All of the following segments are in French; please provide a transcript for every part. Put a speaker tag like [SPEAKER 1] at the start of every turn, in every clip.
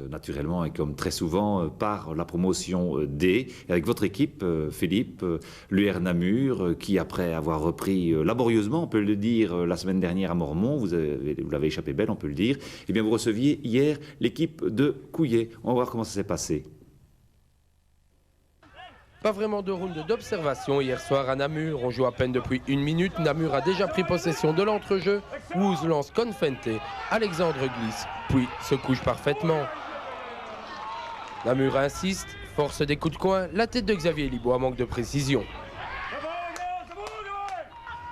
[SPEAKER 1] naturellement et comme très souvent par la promotion D. Et avec votre équipe, Philippe, l'UR Namur, qui après avoir repris laborieusement, on peut le dire, la semaine dernière à Mormont, vous l'avez échappé belle, on peut le dire, eh bien vous receviez hier l'équipe de Couillet. On va voir comment ça s'est passé.
[SPEAKER 2] Pas vraiment de round d'observation hier soir à Namur. On joue à peine depuis 1 minute. Namur a déjà pris possession de l'entrejeu. Wouz lance Confente. Alexandre glisse, puis se couche parfaitement. Namur insiste, force des coups de coin. La tête de Xavier Libois manque de précision.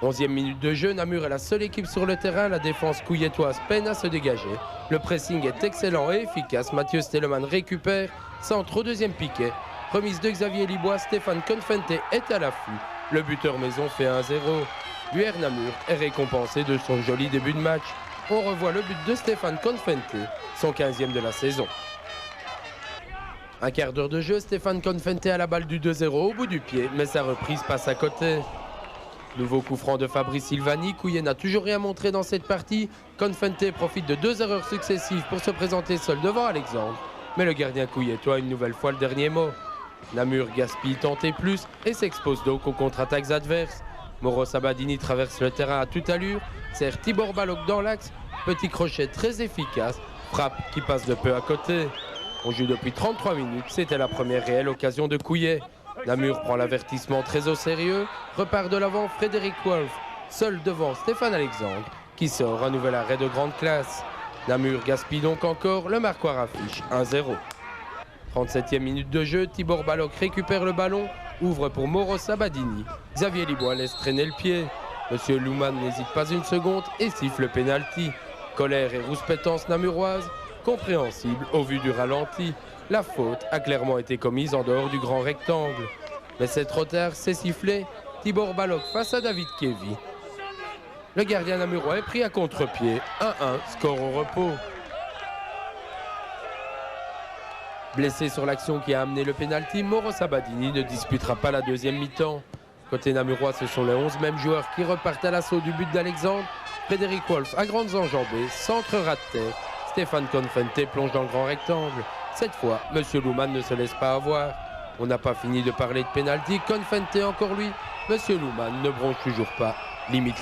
[SPEAKER 2] 11e minute de jeu, Namur est la seule équipe sur le terrain. La défense couilletoise peine à se dégager. Le pressing est excellent et efficace. Mathieu Stellman récupère. Centre au deuxième piquet. Remise de Xavier Libois, Stéphane Confente est à l'affût. Le buteur maison fait 1-0. L'UR Namur est récompensé de son joli début de match. On revoit le but de Stéphane Confente, son 15e de la saison. Un quart d'heure de jeu, Stéphane Confente a la balle du 2-0 au bout du pied, mais sa reprise passe à côté. Nouveau coup franc de Fabrice Silvani. Couillet n'a toujours rien montré dans cette partie. Confente profite de 2 erreurs successives pour se présenter seul devant Alexandre. Mais le gardien couilletois a une nouvelle fois le dernier mot. Namur gaspille tenter plus et s'expose donc aux contre-attaques adverses. Mauro Sabadini traverse le terrain à toute allure, sert Tibor Balog dans l'axe, petit crochet très efficace, frappe qui passe de peu à côté. On joue depuis 33 minutes, c'était la première réelle occasion de Couillet. Namur prend l'avertissement très au sérieux, repart de l'avant Frédéric Wolf, seul devant Stéphane Alexandre, qui sort un nouvel arrêt de grande classe. Namur gaspille donc encore, le marquoir affiche 1-0. 37e minute de jeu, Tibor Balog récupère le ballon, ouvre pour Mauro Sabadini. Xavier Libois laisse traîner le pied. Monsieur Louman n'hésite pas une seconde et siffle le pénalty. Colère et rouspétance namuroise, compréhensible au vu du ralenti. La faute a clairement été commise en dehors du grand rectangle. Mais c'est trop tard, c'est sifflé. Tibor Balog face à David Kévy. Le gardien namurois est pris à contre-pied. 1-1, score au repos. Blessé sur l'action qui a amené le pénalty, Mauro Sabadini ne disputera pas la deuxième mi-temps. Côté namurois, ce sont les 11 mêmes joueurs qui repartent à l'assaut du but d'Alexandre. Frédéric Wolf à grandes enjambées, centre ras de terre. Stéphane Confente plonge dans le grand rectangle. Cette fois, Monsieur Louman ne se laisse pas avoir. On n'a pas fini de parler de pénalty. Confente encore lui. Monsieur Louman ne bronche toujours pas. Limite.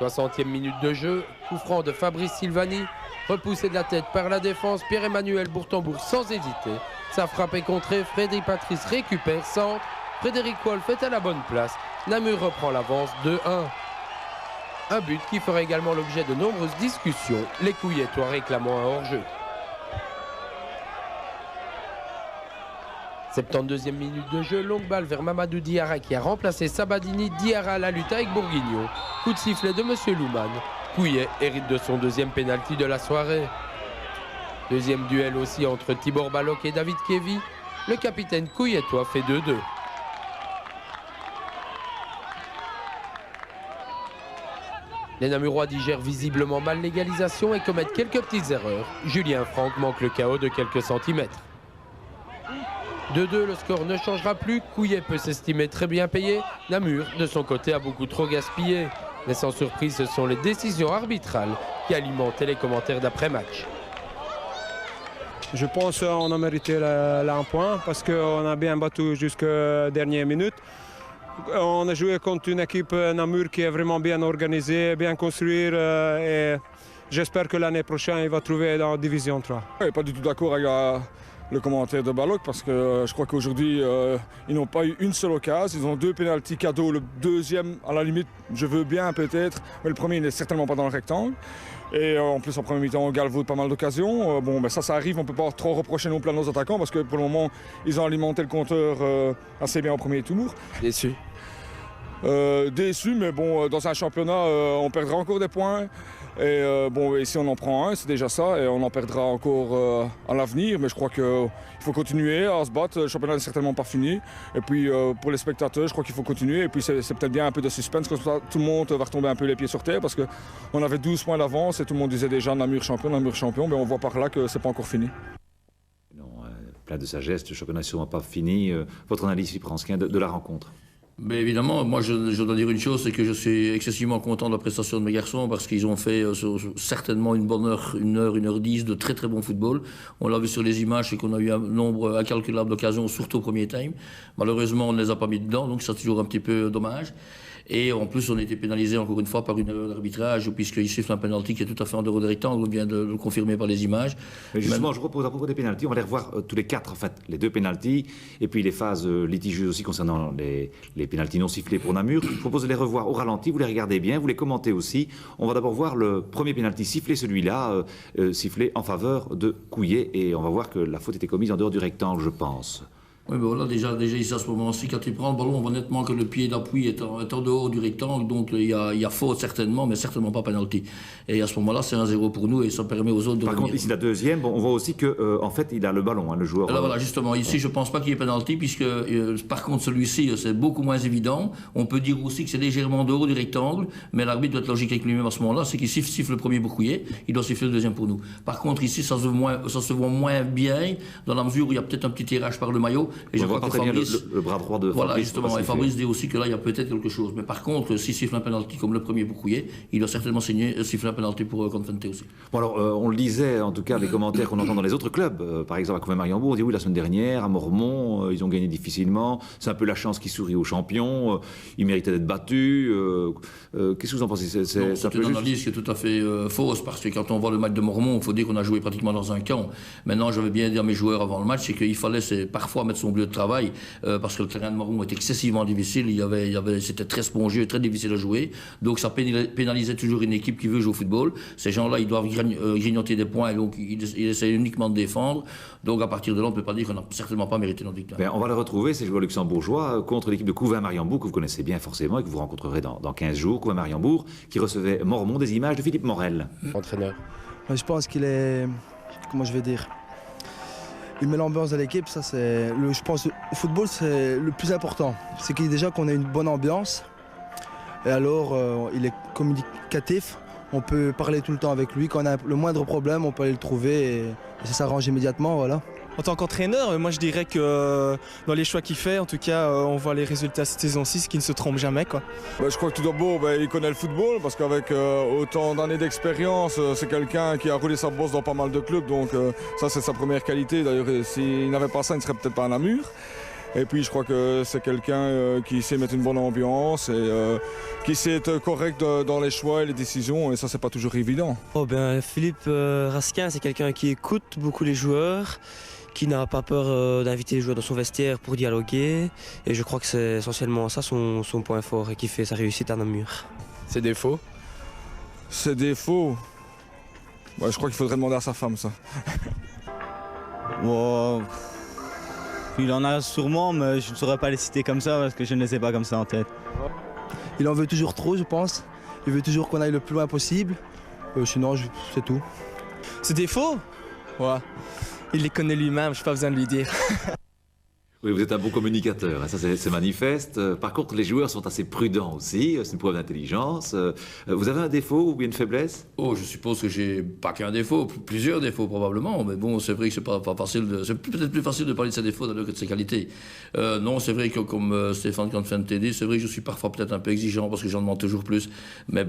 [SPEAKER 2] 60e minute de jeu. Coup franc de Fabrice Silvani. Repoussé de la tête par la défense, Pierre-Emmanuel Bourtambourg sans hésiter. Sa frappe est contrée, Frédéric Patrice récupère, centre. Frédéric Wolf est à la bonne place. Namur reprend l'avance 2-1. Un but qui fera également l'objet de nombreuses discussions, les couilletois réclamant un hors-jeu. 72e minute de jeu, longue balle vers Mamadou Diarra qui a remplacé Sabadini. Diarra à la lutte avec Bourguignon. Coup de sifflet de Monsieur Louman. Couillet hérite de son deuxième pénalty de la soirée. Deuxième duel aussi entre Tibor Balog et David Kévy. Le capitaine couilletois fait 2-2. Les Namurois digèrent visiblement mal l'égalisation et commettent quelques petites erreurs. Julien Franck manque le KO de quelques centimètres. 2-2, le score ne changera plus. Couillet peut s'estimer très bien payé. Namur, de son côté, a beaucoup trop gaspillé. Mais sans surprise, ce sont les décisions arbitrales qui alimentaient les commentaires d'après-match.
[SPEAKER 3] Je pense qu'on a mérité là un point parce qu'on a bien battu jusqu'à dernière minute. On a joué contre une équipe Namur qui est vraiment bien organisée, bien construite et j'espère que l'année prochaine, il va trouver dans la Division 3.
[SPEAKER 4] Je ne suis pas du tout d'accord avec le commentaire de Balog parce que je crois qu'aujourd'hui, ils n'ont pas eu une seule occasion. Ils ont 2 pénaltys cadeaux. Le deuxième, à la limite, je veux bien peut-être, mais le premier, il n'est certainement pas dans le rectangle. Et en plus, en premier mi-temps, on galvaude pas mal d'occasions. Bon, ben ça arrive. On ne peut pas trop reprocher non plus à nos attaquants parce que pour le moment, ils ont alimenté le compteur assez bien au premier tour.
[SPEAKER 2] Déçu.
[SPEAKER 4] Déçu, mais bon, dans un championnat, on perdra encore des points. Et bon, ici on en prend un, c'est déjà ça, et on en perdra encore à l'avenir. Mais je crois qu'il faut continuer à se battre. Le championnat n'est certainement pas fini. Et puis pour les spectateurs, je crois qu'il faut continuer. Et puis c'est peut-être bien un peu de suspense, comme ça tout le monde va retomber un peu les pieds sur terre, parce qu'on avait 12 points d'avance et tout le monde disait déjà Namur champion, Namur champion. Mais on voit par là que c'est pas encore fini.
[SPEAKER 1] Non, plein de sagesse, le championnat n'est sûrement pas fini. Votre analyse, Philippe Ransquin, de la rencontre?
[SPEAKER 5] Mais évidemment, moi je dois dire une chose, c'est que je suis excessivement content de la prestation de mes garçons parce qu'ils ont fait certainement une bonne heure, 1h10 de très très bon football. On l'a vu sur les images, c'est qu'on a eu un nombre incalculable d'occasions, surtout au premier time. Malheureusement, on ne les a pas mis dedans, donc c'est toujours un petit peu dommage. Et en plus, on a été pénalisé encore une fois par une erreur d'arbitrage, puisqu'il siffle un penalty qui est tout à fait en dehors des rectangles, on vient de le confirmer par les images.
[SPEAKER 1] Mais justement, je propose à propos des pénaltys, on va les revoir tous les quatre, en fait, les 2 pénaltys, et puis les phases litigieuses aussi concernant les pénaltys non sifflés pour Namur. Je propose de les revoir au ralenti, vous les regardez bien, vous les commentez aussi. On va d'abord voir le premier pénalty sifflé, celui-là, sifflé en faveur de Couillet, et on va voir que la faute était commise en dehors du rectangle, je pense.
[SPEAKER 5] Oui, mais voilà, déjà ici à ce moment-ci, quand il prend le ballon, on voit nettement que le pied d'appui est en dehors du rectangle, donc il y a faute certainement, mais certainement pas penalty. Et à ce moment-là, c'est 1-0 pour nous et ça permet aux autres de
[SPEAKER 1] Par contre, ici, la deuxième, bon, on voit aussi que, en fait, il a le ballon, hein, le joueur.
[SPEAKER 5] Alors voilà, justement, ici, je pense pas qu'il y ait penalty, puisque par contre, celui-ci, c'est beaucoup moins évident. On peut dire aussi que c'est légèrement en dehors du rectangle, mais l'arbitre doit être logique avec lui-même à ce moment-là, c'est qu'il siffle le premier pour Couillet, il doit siffler le deuxième pour nous. Par contre, ici, ça se voit moins bien, dans la mesure où il y a peut-être un petit tirage par le maillot, et je crois que Fabrice,
[SPEAKER 1] le bras droit de Fabrice.
[SPEAKER 5] Voilà, justement, et Fabrice dit aussi que là, il y a peut-être quelque chose. Mais par contre, s'il siffle un penalty comme le premier pour Couillet, il doit certainement siffler un penalty pour Convente aussi.
[SPEAKER 1] Bon alors, on le disait, en tout cas, les commentaires qu'on entend dans les autres clubs, par exemple à Couvet-Mariembourg, on dit oui, la semaine dernière, à Mormont, ils ont gagné difficilement, c'est un peu la chance qui sourit aux champions, ils méritaient d'être battus. Qu'est-ce que vous en pensez?
[SPEAKER 5] C'est une analyse qui est tout à fait fausse, parce que quand on voit le match de Mormont, il faut dire qu'on a joué pratiquement dans un camp. Maintenant, j'avais bien dit à mes joueurs avant le match, c'est qu'il fallait parfois mettre son lieu de travail, parce que le terrain de Mormont était excessivement difficile, c'était très spongieux, très difficile à jouer, donc ça pénalisait toujours une équipe qui veut jouer au football. Ces gens-là, ils doivent grignoter des points, et donc ils essaient uniquement de défendre. Donc à partir de là, on ne peut pas dire qu'on n'a certainement pas mérité notre victoire.
[SPEAKER 1] On va le retrouver, ces joueurs luxembourgeois, contre l'équipe de Couvet-Mariembourg, que vous connaissez bien forcément et que vous rencontrerez dans 15 jours. Couvet-Mariembourg, qui recevait Mormont, des images de Philippe Morel.
[SPEAKER 2] Entraîneur.
[SPEAKER 6] Je pense qu'il est... Comment je vais dire? Il met l'ambiance de l'équipe, ça c'est... Je pense que le football, c'est le plus important. C'est déjà qu'on a une bonne ambiance. Et alors, il est communicatif. On peut parler tout le temps avec lui. Quand on a le moindre problème, on peut aller le trouver et ça s'arrange immédiatement, voilà.
[SPEAKER 7] En tant qu'entraîneur, moi je dirais que dans les choix qu'il fait, en tout cas, on voit les résultats cette saison-ci, ce qui ne se trompe jamais, quoi.
[SPEAKER 4] Je crois que tout d'abord, il connaît le football, parce qu'avec autant d'années d'expérience, c'est quelqu'un qui a roulé sa bosse dans pas mal de clubs, donc ça c'est sa première qualité. D'ailleurs, s'il n'avait pas ça, il ne serait peut-être pas à Namur. Et puis je crois que c'est quelqu'un qui sait mettre une bonne ambiance et qui sait être correct dans les choix et les décisions, et ça c'est pas toujours évident.
[SPEAKER 8] Philippe Raskin, c'est quelqu'un qui écoute beaucoup les joueurs, qui n'a pas peur d'inviter les joueurs dans son vestiaire pour dialoguer, et je crois que c'est essentiellement ça son point fort et qui fait sa réussite à Namur.
[SPEAKER 2] Ses défauts?
[SPEAKER 4] Ses défauts, je crois qu'il faudrait demander à sa femme ça.
[SPEAKER 9] Wow. Il en a sûrement, mais je ne saurais pas les citer comme ça parce que je ne les ai pas comme ça en tête.
[SPEAKER 6] Il en veut toujours trop, je pense. Il veut toujours qu'on aille le plus loin possible. Sinon, c'est tout.
[SPEAKER 7] Ses défauts? Ouais. Il les connaît lui-même, je n'ai pas besoin de lui dire.
[SPEAKER 1] Oui, vous êtes un bon communicateur, hein, ça c'est manifeste. Par contre, les joueurs sont assez prudents aussi, c'est une preuve d'intelligence. Vous avez un défaut ou bien une faiblesse?
[SPEAKER 5] Oh, je suppose que j'ai pas qu'un défaut, plusieurs défauts probablement, mais bon, c'est vrai que c'est pas facile c'est peut-être plus facile de parler de ses défauts que de ses qualités. Non, c'est vrai que comme Stéphane Convente dit, c'est vrai que je suis parfois peut-être un peu exigeant parce que j'en demande toujours plus, mais bon.